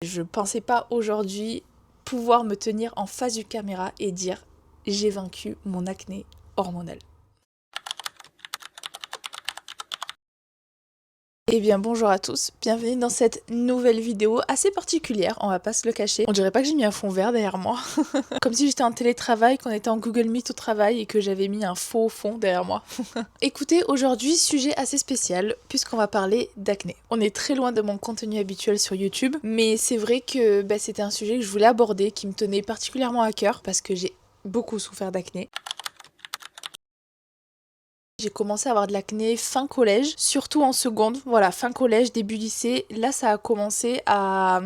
Je pensais pas aujourd'hui pouvoir me tenir en face du caméra et dire j'ai vaincu mon acné hormonal. Eh bien bonjour à tous, bienvenue dans cette nouvelle vidéo assez particulière, on va pas se le cacher. On dirait pas que j'ai mis un fond vert derrière moi, comme si j'étais en télétravail, qu'on était en Google Meet au travail et que j'avais mis un faux fond derrière moi. Écoutez, aujourd'hui, sujet assez spécial, puisqu'on va parler d'acné. On est très loin de mon contenu habituel sur YouTube, mais c'est vrai que c'était un sujet que je voulais aborder, qui me tenait particulièrement à cœur, parce que j'ai beaucoup souffert d'acné. J'ai commencé à avoir de l'acné fin collège, surtout en seconde. Voilà, fin collège, début lycée, là ça a commencé à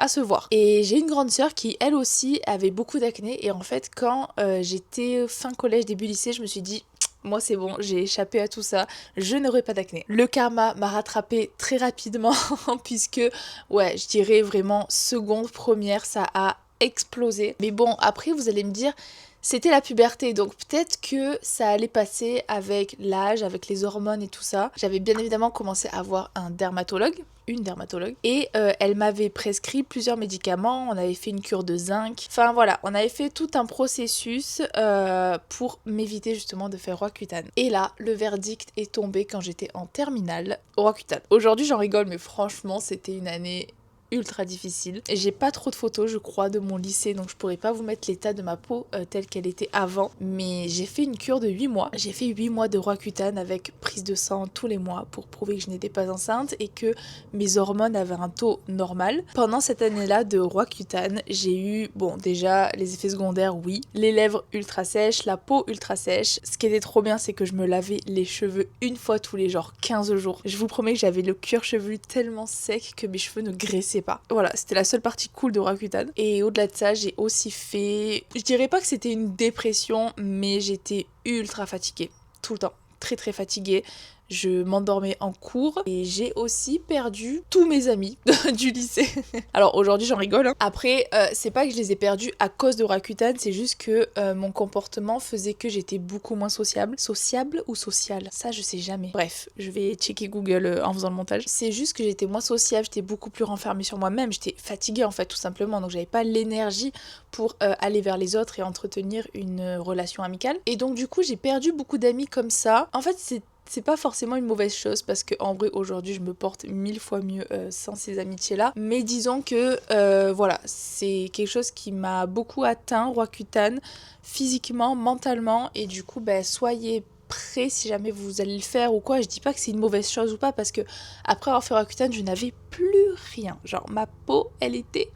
se voir. Et j'ai une grande sœur qui, elle aussi, avait beaucoup d'acné. Et en fait, quand j'étais fin collège, début lycée, je me suis dit... Moi c'est bon, j'ai échappé à tout ça, je n'aurai pas d'acné. Le karma m'a rattrapé très rapidement puisque, ouais, je dirais vraiment seconde, première, ça a explosé. Mais bon, après vous allez me dire, c'était la puberté, donc peut-être que ça allait passer avec l'âge, avec les hormones et tout ça. J'avais bien évidemment commencé à voir un dermatologue, une dermatologue, et elle m'avait prescrit plusieurs médicaments, on avait fait une cure de zinc, enfin voilà, on avait fait tout un processus pour m'éviter justement de faire Roaccutane. Et là, le verdict est tombé quand j'étais en terminale, Roaccutane. Aujourd'hui j'en rigole, mais franchement c'était une année ultra difficile. Et j'ai pas trop de photos, je crois, de mon lycée, donc je pourrais pas vous mettre l'état de ma peau telle qu'elle était avant. Mais j'ai fait une cure de 8 mois. J'ai fait 8 mois de Roaccutane avec prise de sang tous les mois pour prouver que je n'étais pas enceinte et que mes hormones avaient un taux normal. Pendant cette année-là de Roaccutane, j'ai eu, bon, déjà, les effets secondaires, oui. Les lèvres ultra sèches, la peau ultra sèche. Ce qui était trop bien, c'est que je me lavais les cheveux une fois tous les genre 15 jours. Je vous promets que j'avais le cuir chevelu tellement sec que mes cheveux ne graissaient pas. Voilà, c'était la seule partie cool de Roaccutane. Et au-delà de ça, j'ai aussi fait... Je dirais pas que c'était une dépression, mais j'étais ultra fatiguée. Tout le temps. Très très fatiguée. Je m'endormais en cours et j'ai aussi perdu tous mes amis du lycée. Alors aujourd'hui j'en rigole. Hein. Après, c'est pas que je les ai perdus à cause de Roaccutane, c'est juste que mon comportement faisait que j'étais beaucoup moins sociable. Sociable ou social? Ça je sais jamais. Bref, je vais checker Google en faisant le montage. C'est juste que j'étais moins sociable, j'étais beaucoup plus renfermée sur moi-même, j'étais fatiguée en fait tout simplement, donc j'avais pas l'énergie pour aller vers les autres et entretenir une relation amicale. Et donc du coup j'ai perdu beaucoup d'amis comme ça. En fait c'est pas forcément une mauvaise chose parce que en vrai aujourd'hui je me porte 1000 fois mieux sans ces amitiés là, mais disons que voilà, c'est quelque chose qui m'a beaucoup atteint, Roaccutane, physiquement, mentalement, et du coup soyez prêts si jamais vous allez le faire ou quoi. Je dis pas que c'est une mauvaise chose ou pas, parce que après avoir fait Roaccutane je n'avais plus rien, genre ma peau elle était...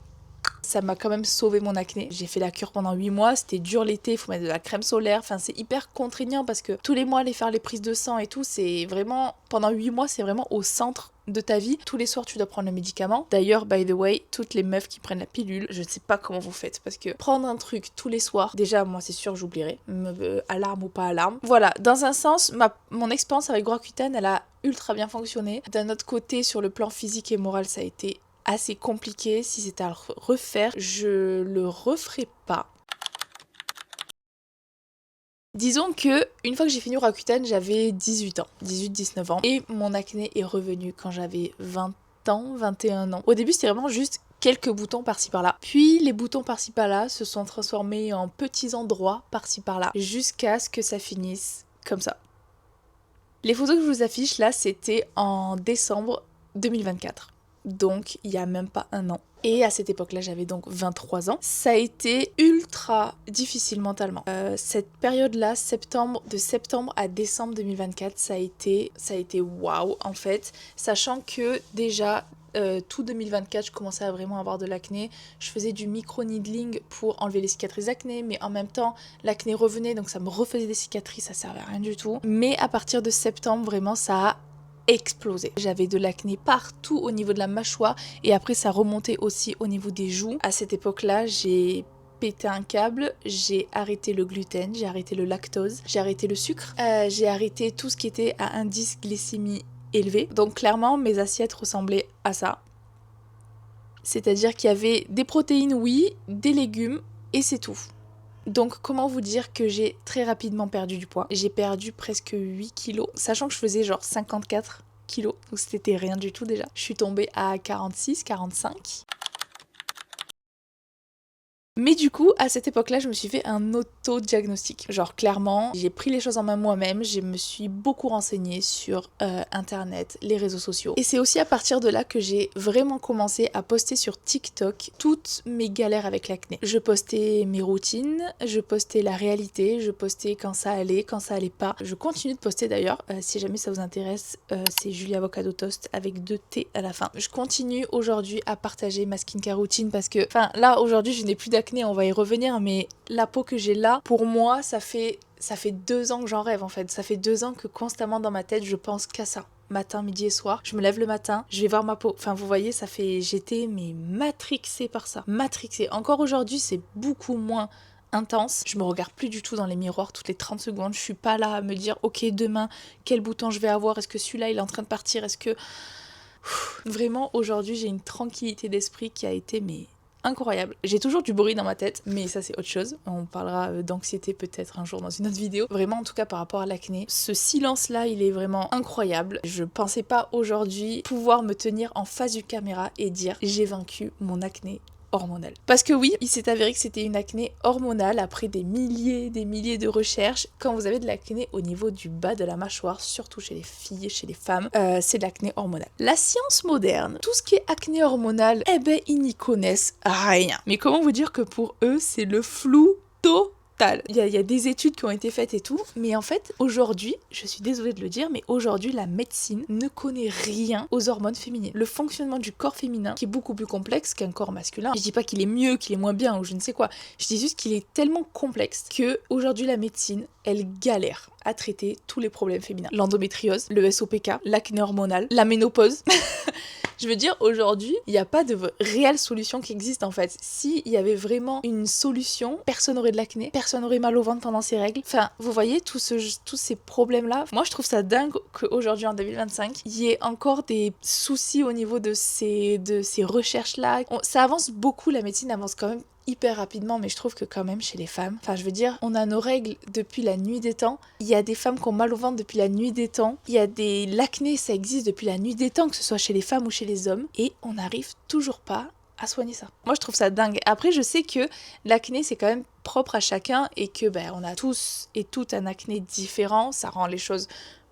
Ça m'a quand même sauvé mon acné. J'ai fait la cure pendant 8 mois, c'était dur l'été, il faut mettre de la crème solaire, enfin c'est hyper contraignant parce que tous les mois aller faire les prises de sang et tout, c'est vraiment, pendant 8 mois c'est vraiment au centre de ta vie. Tous les soirs tu dois prendre le médicament. D'ailleurs, by the way, toutes les meufs qui prennent la pilule, je ne sais pas comment vous faites parce que prendre un truc tous les soirs, déjà moi c'est sûr j'oublierai, alarme ou pas alarme. Voilà, dans un sens, mon expérience avec Roaccutane elle a ultra bien fonctionné. D'un autre côté, sur le plan physique et moral, ça a été assez compliqué. Si c'était à refaire, je le referai pas. Disons que une fois que j'ai fini Roaccutane, j'avais 18 ans, 18-19 ans, et mon acné est revenu quand j'avais 20 ans, 21 ans. Au début, c'était vraiment juste quelques boutons par-ci par-là. Puis les boutons par-ci par-là se sont transformés en petits endroits par-ci par-là, jusqu'à ce que ça finisse comme ça. Les photos que je vous affiche là, c'était en décembre 2024. Donc il y a même pas un an. Et à cette époque-là, j'avais donc 23 ans. Ça a été ultra difficile mentalement. Cette période-là, de septembre à décembre 2024, ça a été waouh en fait. Sachant que déjà, tout 2024, je commençais à vraiment avoir de l'acné. Je faisais du micro-needling pour enlever les cicatrices d'acné, mais en même temps, l'acné revenait, donc ça me refaisait des cicatrices, ça servait à rien du tout. Mais à partir de septembre, vraiment, ça a explosé. J'avais de l'acné partout au niveau de la mâchoire et après ça remontait aussi au niveau des joues. À cette époque-là, j'ai pété un câble, j'ai arrêté le gluten, j'ai arrêté le lactose, j'ai arrêté le sucre, j'ai arrêté tout ce qui était à indice glycémie élevé. Donc clairement, mes assiettes ressemblaient à ça. C'est-à-dire qu'il y avait des protéines, oui, des légumes et c'est tout. Donc comment vous dire que j'ai très rapidement perdu du poids. J'ai perdu presque 8 kilos, sachant que je faisais genre 54 kilos, donc c'était rien du tout déjà. Je suis tombée à 46, 45. Mais du coup, à cette époque-là, je me suis fait un auto-diagnostic. Genre clairement, j'ai pris les choses en main moi-même, je me suis beaucoup renseignée sur internet, les réseaux sociaux. Et c'est aussi à partir de là que j'ai vraiment commencé à poster sur TikTok toutes mes galères avec l'acné. Je postais mes routines, je postais la réalité, je postais quand ça allait pas. Je continue de poster d'ailleurs, si jamais ça vous intéresse, c'est Julie Avocado Toast avec 2 T à la fin. Je continue aujourd'hui à partager ma skincare routine parce que, enfin là aujourd'hui je n'ai plus d'acné, on va y revenir, mais la peau que j'ai là, pour moi ça fait 2 ans que j'en rêve en fait. Ça fait 2 ans que constamment dans ma tête je pense qu'à ça. Matin, midi et soir, je me lève le matin, je vais voir ma peau. Enfin vous voyez, j'étais mais matrixée par ça. Matrixée. Encore aujourd'hui c'est beaucoup moins intense. Je me regarde plus du tout dans les miroirs toutes les 30 secondes. Je suis pas là à me dire ok demain quel bouton je vais avoir, est-ce que celui-là il est en train de partir, est-ce que... Vraiment aujourd'hui j'ai une tranquillité d'esprit qui a été mais incroyable. J'ai toujours du bruit dans ma tête, mais ça c'est autre chose. On parlera d'anxiété peut-être un jour dans une autre vidéo. Vraiment en tout cas par rapport à l'acné, ce silence là il est vraiment incroyable. Je pensais pas aujourd'hui pouvoir me tenir en face du caméra et dire j'ai vaincu mon acné hormonale. Parce que oui, il s'est avéré que c'était une acné hormonale après des milliers de recherches. Quand vous avez de l'acné au niveau du bas de la mâchoire, surtout chez les filles, chez les femmes, c'est de l'acné hormonale. La science moderne, tout ce qui est acné hormonal, eh ben ils n'y connaissent rien. Mais comment vous dire que pour eux, c'est le flou total. Il y a des études qui ont été faites et tout, mais en fait, aujourd'hui, je suis désolée de le dire, mais aujourd'hui, la médecine ne connaît rien aux hormones féminines. Le fonctionnement du corps féminin, qui est beaucoup plus complexe qu'un corps masculin. Je dis pas qu'il est mieux, qu'il est moins bien, ou je ne sais quoi. Je dis juste qu'il est tellement complexe que aujourd'hui, la médecine, elle galère à traiter tous les problèmes féminins. L'endométriose, le SOPK, l'acné hormonal, la ménopause. Je veux dire, aujourd'hui, il n'y a pas de réelle solution qui existe en fait. S'il y avait vraiment une solution, personne n'aurait de l'acné, personne n'aurait mal au ventre pendant ses règles. Enfin, vous voyez, tous ces problèmes-là. Moi, je trouve ça dingue qu'aujourd'hui, en 2025, il y ait encore des soucis au niveau de ces recherches-là. Ça avance beaucoup, la médecine avance quand même hyper rapidement, mais je trouve que quand même chez les femmes, enfin je veux dire, on a nos règles depuis la nuit des temps, il y a des femmes qui ont mal au ventre depuis la nuit des temps, il y a l'acné, ça existe depuis la nuit des temps, que ce soit chez les femmes ou chez les hommes, et on n'arrive toujours pas à soigner ça. Moi je trouve ça dingue. Après je sais que l'acné c'est quand même propre à chacun et que on a tous et toutes un acné différent, ça rend les choses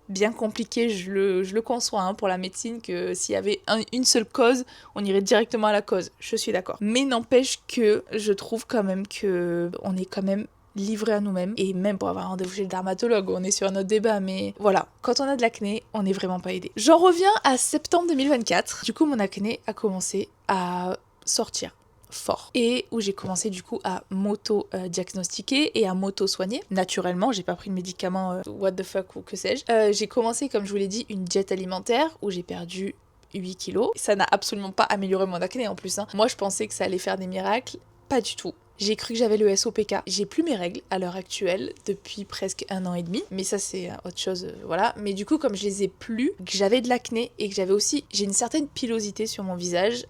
bien compliqué, je le conçois pour la médecine, que s'il y avait une seule cause, on irait directement à la cause, je suis d'accord. Mais n'empêche que je trouve quand même que on est quand même livré à nous-mêmes, et même pour avoir un rendez-vous chez le dermatologue, on est sur un autre débat, mais voilà, quand on a de l'acné, on n'est vraiment pas aidé. J'en reviens à septembre 2024, du coup mon acné a commencé à sortir fort, et où j'ai commencé du coup à m'auto-diagnostiquer et à m'auto-soigner. Naturellement, j'ai pas pris de médicaments what the fuck ou que sais-je. J'ai commencé, comme je vous l'ai dit, une diète alimentaire où j'ai perdu 8 kilos. Ça n'a absolument pas amélioré mon acné en plus. Moi, je pensais que ça allait faire des miracles. Pas du tout. J'ai cru que j'avais le SOPK. J'ai plus mes règles à l'heure actuelle depuis presque 1 an et demi. Mais ça, c'est autre chose, voilà. Mais du coup, comme je les ai plus, que j'avais de l'acné et que j'ai une certaine pilosité sur mon visage,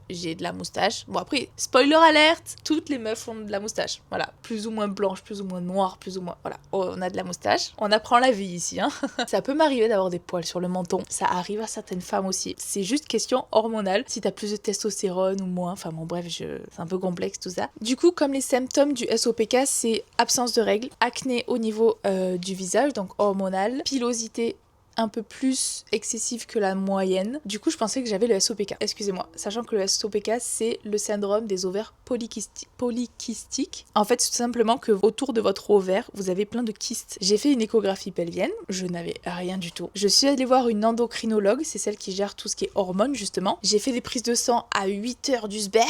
j'ai de la moustache. Bon, après, spoiler alerte, toutes les meufs ont de la moustache. Voilà. Plus ou moins blanche, plus ou moins noire, plus ou moins... Voilà. On a de la moustache. On apprend la vie ici, Ça peut m'arriver d'avoir des poils sur le menton. Ça arrive à certaines femmes aussi. C'est juste question hormonale. Si t'as plus de testostérone ou moins. Enfin bon, bref, c'est un peu complexe tout ça. Du coup, comme les symptômes du SOPK, c'est absence de règles, acné au niveau du visage, donc hormonal, pilosité un peu plus excessive que la moyenne. Du coup, je pensais que j'avais le SOPK. Excusez-moi. Sachant que le SOPK, c'est le syndrome des ovaires polykystiques. En fait, c'est tout simplement que autour de votre ovaire, vous avez plein de kystes. J'ai fait une échographie pelvienne. Je n'avais rien du tout. Je suis allée voir une endocrinologue. C'est celle qui gère tout ce qui est hormones, justement. J'ai fait des prises de sang à 8h du sber.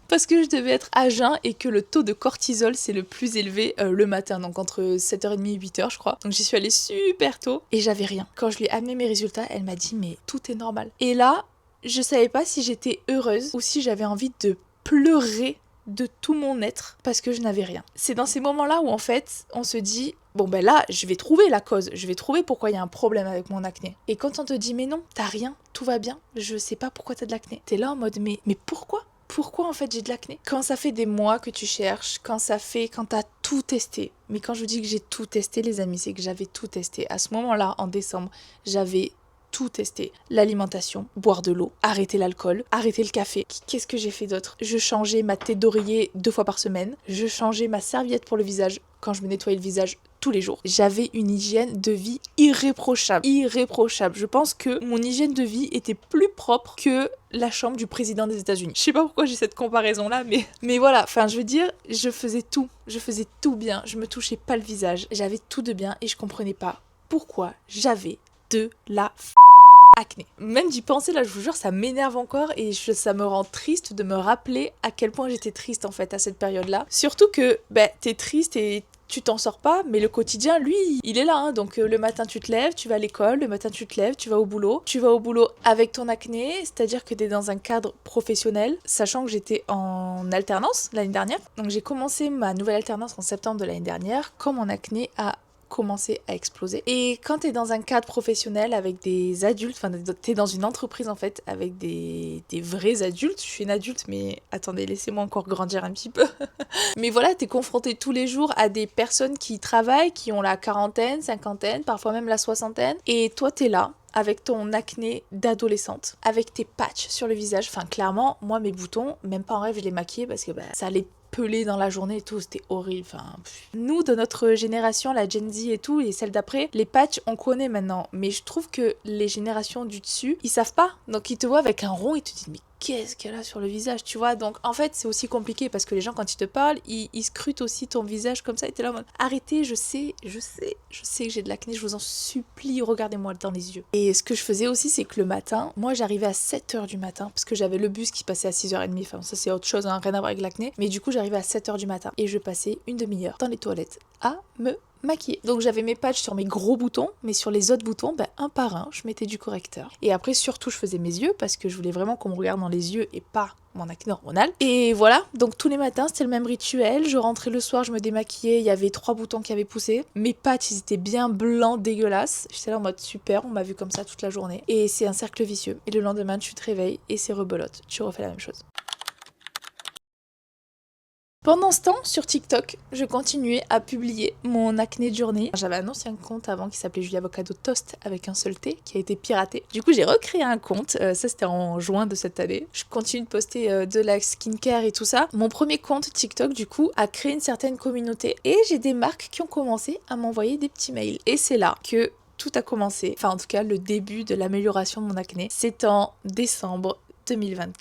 Parce que je devais être à jeun et que le taux de cortisol, c'est le plus élevé le matin. Donc entre 7h30 et 8h, je crois. Donc j'y suis allée super tôt et j'avais rien. Quand je lui ai amené mes résultats, elle m'a dit mais tout est normal. Et là, je savais pas si j'étais heureuse ou si j'avais envie de pleurer de tout mon être parce que je n'avais rien. C'est dans ces moments-là où en fait, on se dit bon ben là, je vais trouver la cause, je vais trouver pourquoi il y a un problème avec mon acné. Et quand on te dit mais non, t'as rien, tout va bien, je sais pas pourquoi t'as de l'acné. T'es là en mode mais pourquoi ? Pourquoi en fait j'ai de l'acné ? Quand ça fait des mois que tu cherches, quand t'as tout testé. Mais quand je vous dis que j'ai tout testé les amis, c'est que j'avais tout testé. À ce moment-là, en décembre, j'avais tout testé. L'alimentation, boire de l'eau, arrêter l'alcool, arrêter le café. Qu'est-ce que j'ai fait d'autre? Je changeais ma tête d'oreiller 2 fois par semaine. Je changeais ma serviette pour le visage quand je me nettoyais le visage tous les jours. J'avais une hygiène de vie irréprochable. Irréprochable. Je pense que mon hygiène de vie était plus propre que la chambre du président des États-Unis. Je sais pas pourquoi j'ai cette comparaison-là, mais voilà. Enfin, je veux dire, je faisais tout. Je faisais tout bien. Je me touchais pas le visage. J'avais tout de bien et je comprenais pas pourquoi j'avais de la acné. Même d'y penser là, je vous jure, ça m'énerve encore et ça me rend triste de me rappeler à quel point j'étais triste en fait à cette période-là. Surtout que t'es triste et tu t'en sors pas, mais le quotidien, lui, il est là. Hein. Donc le matin, tu te lèves, tu vas à l'école, le matin, tu te lèves, tu vas au boulot. Tu vas au boulot avec ton acné, c'est-à-dire que tu es dans un cadre professionnel, sachant que j'étais en alternance l'année dernière. Donc j'ai commencé ma nouvelle alternance en septembre de l'année dernière, quand mon acné a commencer à exploser. Et quand t'es dans un cadre professionnel avec des adultes, enfin t'es dans une entreprise en fait avec des vrais adultes, je suis une adulte mais attendez, laissez-moi encore grandir un petit peu. Mais voilà, t'es confronté tous les jours à des personnes qui travaillent, qui ont la quarantaine, cinquantaine, parfois même la soixantaine, et toi t'es là avec ton acné d'adolescente, avec tes patchs sur le visage. Enfin clairement, moi mes boutons, même pas en rêve je les maquillais parce que ça allait pelé dans la journée et tout, c'était horrible. Enfin, nous, de notre génération, la Gen Z et tout, et celle d'après, les patchs, on connaît maintenant. Mais je trouve que les générations du dessus, ils savent pas. Donc ils te voient avec un rond, ils te disent, mais qu'est-ce qu'elle a sur le visage, tu vois. Donc en fait, c'est aussi compliqué parce que les gens, quand ils te parlent, ils scrutent aussi ton visage comme ça. Et t'es là en mode, arrêtez, je sais que j'ai de l'acné, je vous en supplie, regardez-moi dans les yeux. Et ce que je faisais aussi, c'est que le matin, moi, j'arrivais à 7h du matin parce que j'avais le bus qui passait à 6h30. Enfin, ça, c'est autre chose, hein, rien à voir avec l'acné. Mais du coup, j'arrivais à 7h du matin et je passais une demi-heure dans les toilettes à me maquillée. Donc j'avais mes patchs sur mes gros boutons, mais sur les autres boutons, un par un, je mettais du correcteur. Et après, surtout, je faisais mes yeux parce que je voulais vraiment qu'on me regarde dans les yeux et pas mon acné hormonal. Et voilà, donc tous les matins, c'était le même rituel. Je rentrais le soir, je me démaquillais, il y avait 3 boutons qui avaient poussé. Mes patchs, ils étaient bien blancs, dégueulasses. J'étais là en mode super, on m'a vu comme ça toute la journée. Et c'est un cercle vicieux. Et le lendemain, tu te réveilles et c'est rebelote. Tu refais la même chose. Pendant ce temps, sur TikTok, je continuais à publier mon acné de journée. J'avais un ancien compte avant qui s'appelait Julie Avocado Toast avec un seul T qui a été piraté. Du coup, j'ai recréé un compte. Ça, c'était en juin de cette année. Je continue de poster de la skincare et tout ça. Mon premier compte TikTok, du coup, a créé une certaine communauté. Et j'ai des marques qui ont commencé à m'envoyer des petits mails. Et c'est là que tout a commencé. Enfin, en tout cas, le début de l'amélioration de mon acné. C'est en décembre 2024.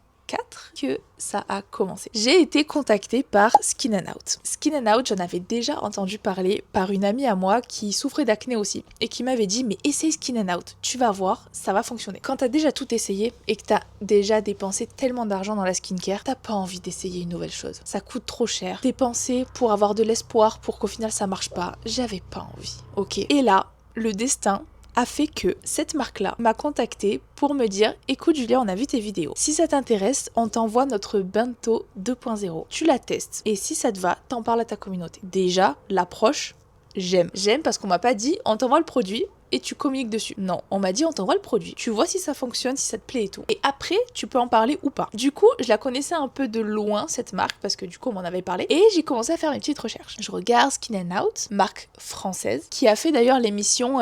Que ça a commencé. J'ai été contactée par Skin and Out. Skin and Out, j'en avais déjà entendu parler par une amie à moi qui souffrait d'acné aussi et qui m'avait dit mais essaye Skin and Out, tu vas voir, ça va fonctionner. Quand t'as déjà tout essayé et que t'as déjà dépensé tellement d'argent dans la skincare, t'as pas envie d'essayer une nouvelle chose. Ça coûte trop cher. Dépenser pour avoir de l'espoir pour qu'au final ça marche pas, j'avais pas envie. Ok. Et là, le destin a fait que cette marque-là m'a contactée pour me dire « Écoute Julia, on a vu tes vidéos. Si ça t'intéresse, on t'envoie notre Bento 2.0. Tu la testes et si ça te va, t'en parles à ta communauté. » Déjà, l'approche, j'aime. J'aime parce qu'on m'a pas dit « On t'envoie le produit. » et tu communiques dessus. Non, on m'a dit on t'envoie le produit, tu vois si ça fonctionne, si ça te plaît et tout. Et après, tu peux en parler ou pas. Du coup, je la connaissais un peu de loin, cette marque, parce que du coup, on m'en avait parlé. Et j'ai commencé à faire mes petites recherches. Je regarde Skin and Out, marque française, qui a fait d'ailleurs l'émission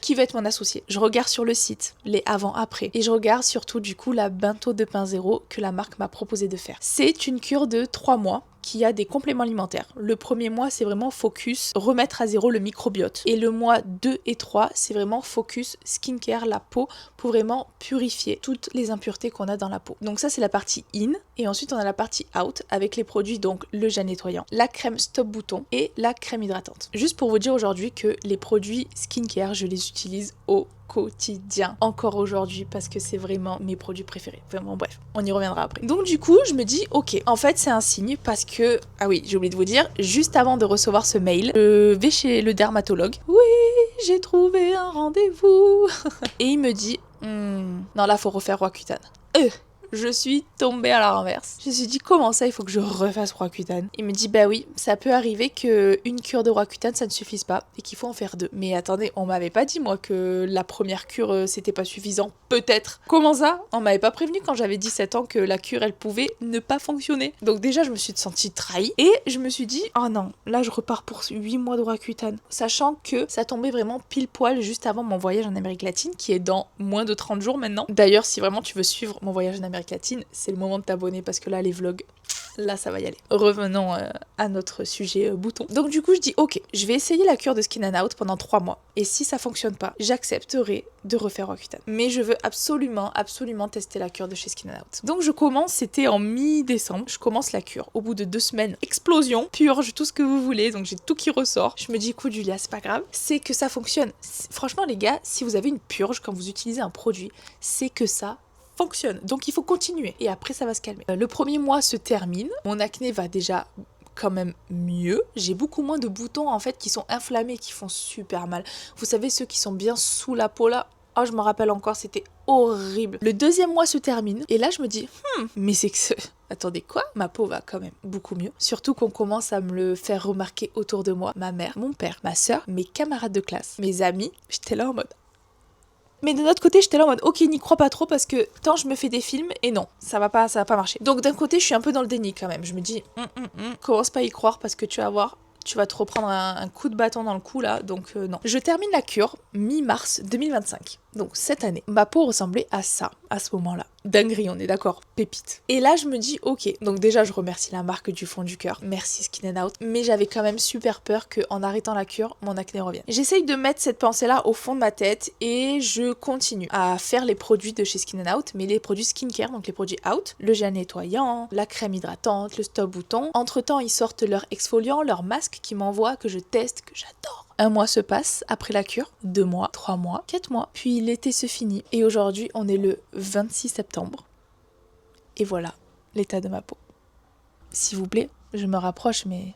Qui va être mon associé. Je regarde sur le site, les avant-après. Et je regarde surtout du coup la Bento 2.0 que la marque m'a proposé de faire. C'est une cure de 3 mois qui a des compléments alimentaires. Le premier mois, c'est vraiment focus, remettre à zéro le microbiote. Et le mois 2 et 3, c'est vraiment focus skincare, la peau, pour vraiment purifier toutes les impuretés qu'on a dans la peau. Donc ça, c'est la partie in. Et ensuite, on a la partie out, avec les produits, donc le gel nettoyant, la crème stop bouton et la crème hydratante. Juste pour vous dire aujourd'hui que les produits skincare, je les utilise au quotidien, encore aujourd'hui, parce que c'est vraiment mes produits préférés. Vraiment, bref, on y reviendra après. Donc du coup, je me dis, ok, en fait, c'est un signe parce que, ah oui, j'ai oublié de vous dire, juste avant de recevoir ce mail, je vais chez le dermatologue. Oui, j'ai trouvé un rendez-vous. Et il me dit, non, là, faut refaire Roaccutane. Je suis tombée à la renverse. Je me suis dit, comment ça, il faut que je refasse Roaccutane? Il me dit, bah oui, ça peut arriver qu'une cure de Roaccutane, ça ne suffise pas et qu'il faut en faire 2. Mais attendez, on m'avait pas dit, moi, que la première cure, c'était pas suffisant. Peut-être. Comment ça? On m'avait pas prévenu quand j'avais 17 ans que la cure, elle pouvait ne pas fonctionner. Donc déjà, je me suis sentie trahie et je me suis dit, oh non, là, je repars pour 8 mois de Roaccutane. Sachant que ça tombait vraiment pile poil juste avant mon voyage en Amérique latine, qui est dans moins de 30 jours maintenant. D'ailleurs, si vraiment tu veux suivre mon voyage en Amérique latine, c'est le moment de t'abonner parce que là, les vlogs, là, ça va y aller. Revenons à notre sujet bouton. Donc du coup, je dis, ok, je vais essayer la cure de Skin and Out pendant 3 mois. Et si ça fonctionne pas, j'accepterai de refaire Roaccutane. Mais je veux absolument tester la cure de chez Skin and Out. Donc je commence, c'était en mi-décembre, je commence la cure. Au bout de 2 semaines, explosion, purge, tout ce que vous voulez. Donc j'ai tout qui ressort. Je me dis, écoute Julia, c'est pas grave. C'est que ça fonctionne. Franchement les gars, si vous avez une purge quand vous utilisez un produit, c'est que ça fonctionne. Donc il faut continuer et après ça va se calmer. Le premier mois se termine, mon acné va déjà quand même mieux. J'ai beaucoup moins de boutons en fait qui sont inflammés, qui font super mal. Vous savez ceux qui sont bien sous la peau là. Oh, je me rappelle encore, c'était horrible. Le deuxième mois se termine et là je me dis mais c'est que attendez quoi? Ma peau va quand même beaucoup mieux. Surtout qu'on commence à me le faire remarquer autour de moi. Ma mère, mon père, ma soeur, mes camarades de classe, mes amis. J'étais là en mode mais de notre côté, j'étais là en mode ok, n'y crois pas trop parce que tant je me fais des films et non, ça va pas marcher. Donc d'un côté, je suis un peu dans le déni quand même. Je me dis, commence pas à y croire parce que tu vas voir, tu vas te reprendre un coup de bâton dans le cou là, donc non. Je termine la cure mi-mars 2025. Donc cette année, ma peau ressemblait à ça, à ce moment-là. Dinguerie, on est d'accord, pépite. Et là, je me dis, ok, donc déjà, je remercie la marque du fond du cœur. Merci Skin and Out. Mais j'avais quand même super peur qu'en arrêtant la cure, mon acné revienne. J'essaye de mettre cette pensée-là au fond de ma tête et je continue à faire les produits de chez Skin and Out, mais les produits skincare, donc les produits out, le gel nettoyant, la crème hydratante, le stop bouton. Entre-temps, ils sortent leur exfoliant, leur masque qui m'envoie, que je teste, que j'adore. 1 mois se passe après la cure, 2 mois, 3 mois, 4 mois, puis l'été se finit et aujourd'hui on est le 26 septembre. Et voilà l'état de ma peau. S'il vous plaît, je me rapproche mais...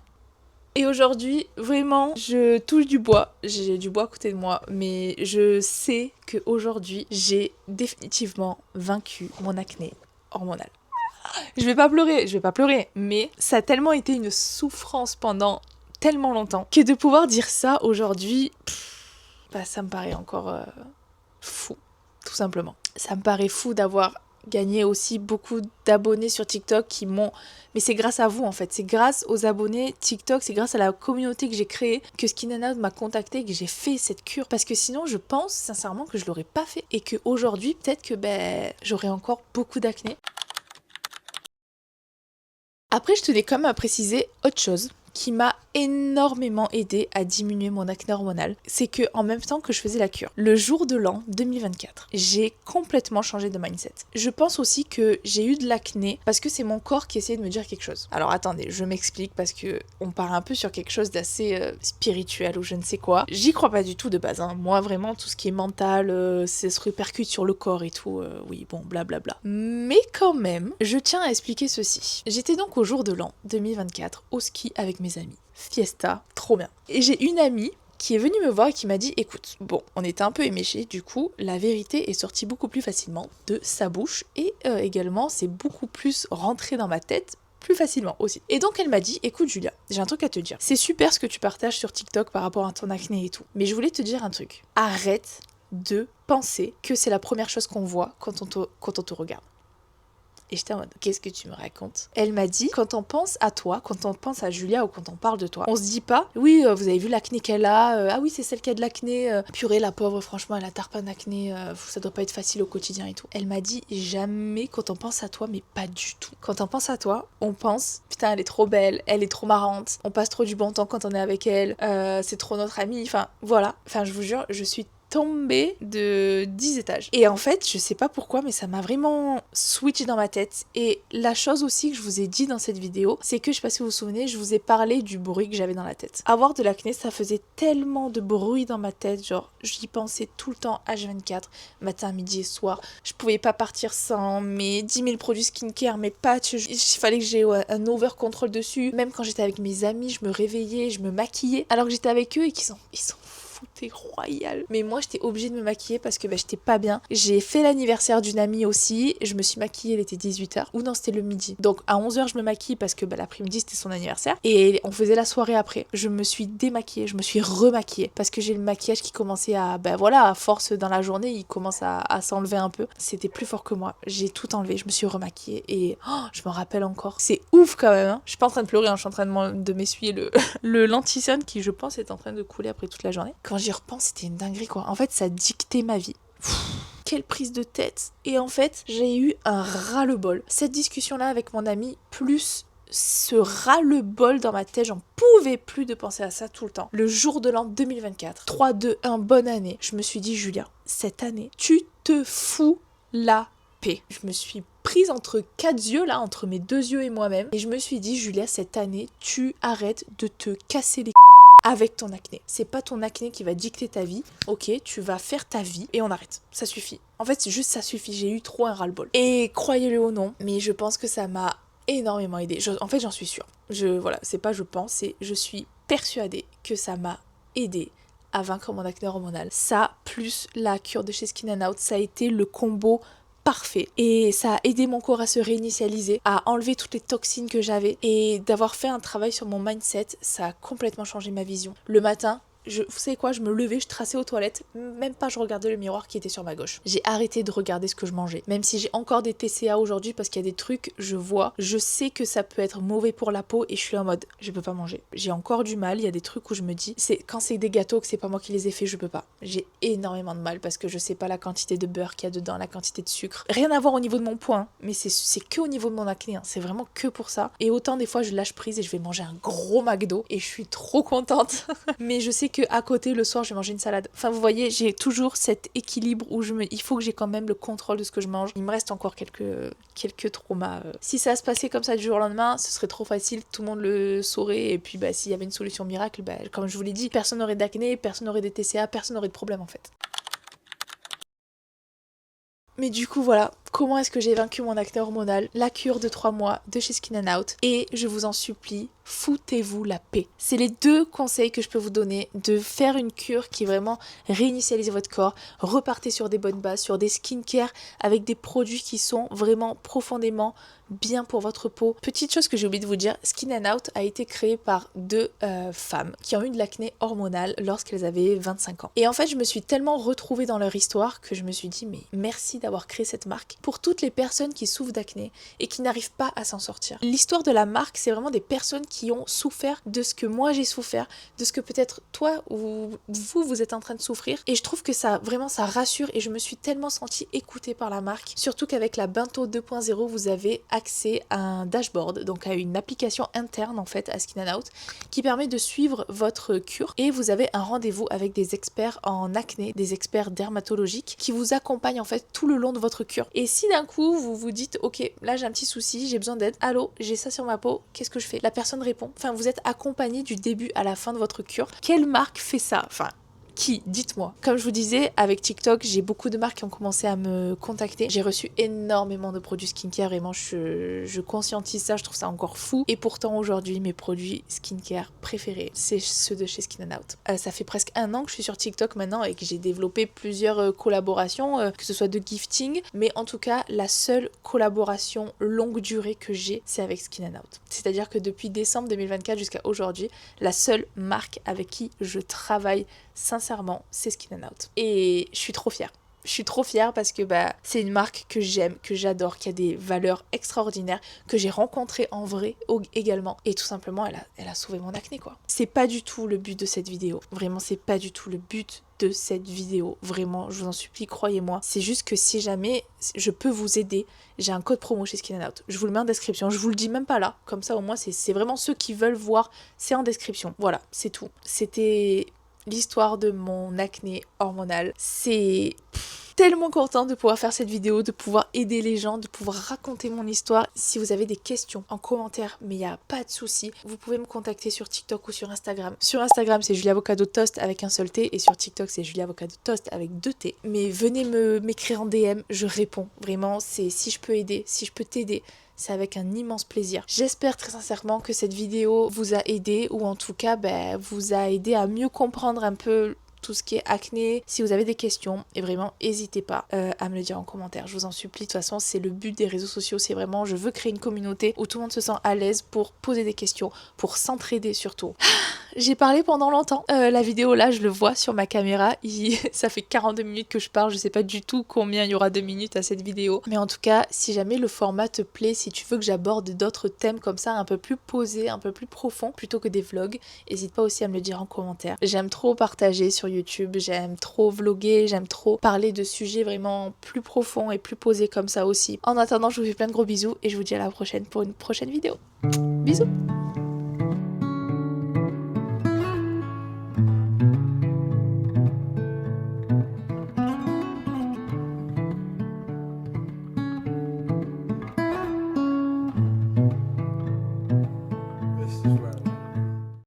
Et aujourd'hui, vraiment, je touche du bois, j'ai du bois à côté de moi, mais je sais qu'aujourd'hui, j'ai définitivement vaincu mon acné hormonal. Je vais pas pleurer, mais ça a tellement été une souffrance pendant tellement longtemps que de pouvoir dire ça aujourd'hui, bah ça me paraît encore fou, tout simplement. Ça me paraît fou d'avoir gagné aussi beaucoup d'abonnés sur TikTok qui m'ont... Mais c'est grâce à vous en fait, c'est grâce aux abonnés TikTok, c'est grâce à la communauté que j'ai créée, que Skin and Out m'a contacté, que j'ai fait cette cure. Parce que sinon je pense sincèrement que je l'aurais pas fait et qu'aujourd'hui peut-être que j'aurais encore beaucoup d'acné. Après je tenais quand même à préciser autre chose qui m'a énormément aidé à diminuer mon acné hormonal, c'est que en même temps que je faisais la cure, le jour de l'an 2024, j'ai complètement changé de mindset. Je pense aussi que j'ai eu de l'acné parce que c'est mon corps qui essayait de me dire quelque chose. Alors attendez, je m'explique parce que on part un peu sur quelque chose d'assez spirituel ou je ne sais quoi. J'y crois pas du tout de base, hein. Moi vraiment tout ce qui est mental, ça se répercute sur le corps et tout, oui bon blablabla. Mais quand même, je tiens à expliquer ceci. J'étais donc au jour de l'an 2024 au ski avec mes amis. Fiesta, trop bien. Et j'ai une amie qui est venue me voir et qui m'a dit écoute, bon, on était un peu éméchés, du coup, la vérité est sortie beaucoup plus facilement de sa bouche et également c'est beaucoup plus rentré dans ma tête plus facilement aussi. Et donc elle m'a dit écoute Julia, j'ai un truc à te dire. C'est super ce que tu partages sur TikTok par rapport à ton acné et tout, mais je voulais te dire un truc. Arrête de penser que c'est la première chose qu'on voit quand on te regarde. Et j'étais en mode, qu'est-ce que tu me racontes? Elle m'a dit, quand on pense à toi, quand on pense à Julia ou quand on parle de toi, on se dit pas, oui, vous avez vu l'acné qu'elle a, ah oui, c'est celle qui a de l'acné, purée, la pauvre, franchement, elle a tarpin d'acné, ça doit pas être facile au quotidien et tout. Elle m'a dit, jamais quand on pense à toi, mais pas du tout. Quand on pense à toi, on pense, putain, elle est trop belle, elle est trop marrante, on passe trop du bon temps quand on est avec elle, c'est trop notre amie, enfin, voilà. Enfin, je vous jure, je suis tombée de 10 étages. Et en fait, je sais pas pourquoi, mais ça m'a vraiment switch dans ma tête. Et la chose aussi que je vous ai dit dans cette vidéo, c'est que, je sais pas si vous vous souvenez, je vous ai parlé du bruit que j'avais dans la tête. Avoir de l'acné, ça faisait tellement de bruit dans ma tête, genre, j'y pensais tout le temps H24, matin, midi et soir. Je pouvais pas partir sans mes 10 000 produits skincare, mes patchs, il fallait que j'ai un over contrôle dessus. Même quand j'étais avec mes amis, je me réveillais, je me maquillais, alors que j'étais avec eux et qu'ils sont foutais royal. Mais moi j'étais obligée de me maquiller parce que j'étais pas bien. J'ai fait l'anniversaire d'une amie aussi, je me suis maquillée, il était 18h, ou non c'était le midi. Donc à 11h je me maquille parce que l'après-midi c'était son anniversaire et on faisait la soirée après. Je me suis démaquillée, je me suis remaquillée parce que j'ai le maquillage qui commençait à, à force dans la journée, il commence à s'enlever un peu. C'était plus fort que moi. J'ai tout enlevé, je me suis remaquillée et je me rappelle encore. C'est ouf quand même, hein. Je suis pas en train de pleurer, hein. Je suis en train de m'essuyer le lentition qui je pense est en train de couler après toute la journée. Quand j'y repense, c'était une dinguerie quoi. En fait, ça dictait ma vie. Quelle prise de tête. Et en fait, j'ai eu un ras-le-bol. Cette discussion-là avec mon ami, plus ce ras-le-bol dans ma tête, j'en pouvais plus de penser à ça tout le temps. Le jour de l'an 2024, 3, 2, 1, bonne année. Je me suis dit, Julia, cette année, tu te fous la paix. Je me suis prise entre quatre yeux, là, entre mes deux yeux et moi-même. Et je me suis dit, Julia, cette année, tu arrêtes de te casser les avec ton acné. C'est pas ton acné qui va dicter ta vie. Ok, tu vas faire ta vie et on arrête. Ça suffit. En fait, c'est juste ça suffit. J'ai eu trop un ras-le-bol. Et croyez-le ou non, mais je pense que ça m'a énormément aidé. En fait, j'en suis sûre. C'est pas je pense, c'est je suis persuadée que ça m'a aidé à vaincre mon acné hormonal. Ça, plus la cure de chez Skin Out, ça a été le combo parfait. Et ça a aidé mon corps à se réinitialiser, à enlever toutes les toxines que j'avais et d'avoir fait un travail sur mon mindset, ça a complètement changé ma vision. Le matin, vous savez quoi, je me levais, je traçais aux toilettes, même pas je regardais le miroir qui était sur ma gauche. J'ai arrêté de regarder ce que je mangeais. Même si j'ai encore des TCA aujourd'hui parce qu'il y a des trucs, je vois, je sais que ça peut être mauvais pour la peau et je suis en mode, je peux pas manger. J'ai encore du mal, il y a des trucs où je me dis, quand c'est des gâteaux que c'est pas moi qui les ai fait, je peux pas. J'ai énormément de mal parce que je sais pas la quantité de beurre qu'il y a dedans, la quantité de sucre. Rien à voir au niveau de mon poids, hein, mais c'est que au niveau de mon acné, hein. C'est vraiment que pour ça. Et autant des fois je lâche prise et je vais manger un gros McDo et je suis trop contente. Mais je sais que à côté le soir je vais manger une salade. Enfin vous voyez, j'ai toujours cet équilibre où il faut que j'ai quand même le contrôle de ce que je mange. Il me reste encore quelques traumas. Si ça se passait comme ça du jour au lendemain, ce serait trop facile, tout le monde le saurait et puis s'il y avait une solution miracle, comme je vous l'ai dit, personne n'aurait d'acné, personne n'aurait des TCA, personne n'aurait de problème en fait. Mais du coup voilà, comment est-ce que j'ai vaincu mon acné hormonal? La cure de 3 mois de chez Skin Out. Et je vous en supplie, foutez-vous la paix. C'est les 2 conseils que je peux vous donner, de faire une cure qui vraiment réinitialise votre corps, repartez sur des bonnes bases, sur des skincare avec des produits qui sont vraiment profondément bien pour votre peau. Petite chose que j'ai oublié de vous dire, Skin Out a été créé par 2 femmes qui ont eu de l'acné hormonal lorsqu'elles avaient 25 ans. Et en fait, je me suis tellement retrouvée dans leur histoire que je me suis dit, mais merci d'avoir créé cette marque pour toutes les personnes qui souffrent d'acné et qui n'arrivent pas à s'en sortir. L'histoire de la marque, c'est vraiment des personnes qui ont souffert de ce que moi j'ai souffert, de ce que peut-être toi ou vous êtes en train de souffrir. Et je trouve que ça rassure et je me suis tellement sentie écoutée par la marque. Surtout qu'avec la Bento 2.0, vous avez accès à un dashboard, donc à une application interne en fait à Skin Out qui permet de suivre votre cure et vous avez un rendez-vous avec des experts en acné, des experts dermatologiques qui vous accompagnent en fait tout le long de votre cure. Et si d'un coup vous vous dites ok, là j'ai un petit souci, j'ai besoin d'aide, allô, j'ai ça sur ma peau, qu'est-ce que je fais? La personne répond. Enfin, vous êtes accompagné du début à la fin de votre cure. Quelle marque fait ça? Enfin, qui? Dites-moi. Comme je vous disais, avec TikTok, j'ai beaucoup de marques qui ont commencé à me contacter. J'ai reçu énormément de produits skincare, vraiment, je conscientise ça, je trouve ça encore fou. Et pourtant, aujourd'hui, mes produits skincare préférés, c'est ceux de chez Skin Out. Ça fait presque 1 an que je suis sur TikTok maintenant et que j'ai développé plusieurs collaborations, que ce soit de gifting, mais en tout cas, la seule collaboration longue durée que j'ai, c'est avec Skin Out. C'est-à-dire que depuis décembre 2024 jusqu'à aujourd'hui, la seule marque avec qui je travaille sincèrement, c'est Skin Out. Et je suis trop fière. Je suis trop fière parce que c'est une marque que j'aime, que j'adore, qui a des valeurs extraordinaires, que j'ai rencontrées en vrai également. Et tout simplement, elle a sauvé mon acné, quoi. C'est pas du tout le but de cette vidéo. Vraiment, c'est pas du tout le but de cette vidéo. Vraiment, je vous en supplie, croyez-moi. C'est juste que si jamais je peux vous aider, j'ai un code promo chez Skin Out. Je vous le mets en description. Je vous le dis même pas là. Comme ça, au moins, c'est vraiment ceux qui veulent voir. C'est en description. Voilà, c'est tout. C'était l'histoire de mon acné hormonal. C'est tellement contente de pouvoir faire cette vidéo, de pouvoir aider les gens, de pouvoir raconter mon histoire. Si vous avez des questions en commentaire, mais il n'y a pas de souci, vous pouvez me contacter sur TikTok ou sur Instagram. Sur Instagram, c'est Julia Avocado Toast avec un seul T et sur TikTok, c'est Julia Avocado Toast avec 2 T. Mais venez m'écrire en DM, je réponds. Vraiment, c'est si je peux aider, si je peux t'aider, c'est avec un immense plaisir. J'espère très sincèrement que cette vidéo vous a aidé ou en tout cas vous a aidé à mieux comprendre un peu tout ce qui est acné, si vous avez des questions, et vraiment n'hésitez pas à me le dire en commentaire, je vous en supplie. De toute façon c'est le but des réseaux sociaux, c'est vraiment je veux créer une communauté où tout le monde se sent à l'aise pour poser des questions, pour s'entraider surtout. J'ai parlé pendant longtemps, la vidéo là je le vois sur ma caméra, ça fait 42 minutes que je parle, je sais pas du tout combien il y aura de minutes à cette vidéo, mais en tout cas si jamais le format te plaît, si tu veux que j'aborde d'autres thèmes comme ça un peu plus posés, un peu plus profonds plutôt que des vlogs, n'hésite pas aussi à me le dire en commentaire. J'aime trop partager sur YouTube, j'aime trop vlogger, j'aime trop parler de sujets vraiment plus profonds et plus posés comme ça aussi. En attendant je vous fais plein de gros bisous et je vous dis à la prochaine pour une prochaine vidéo. Bisous.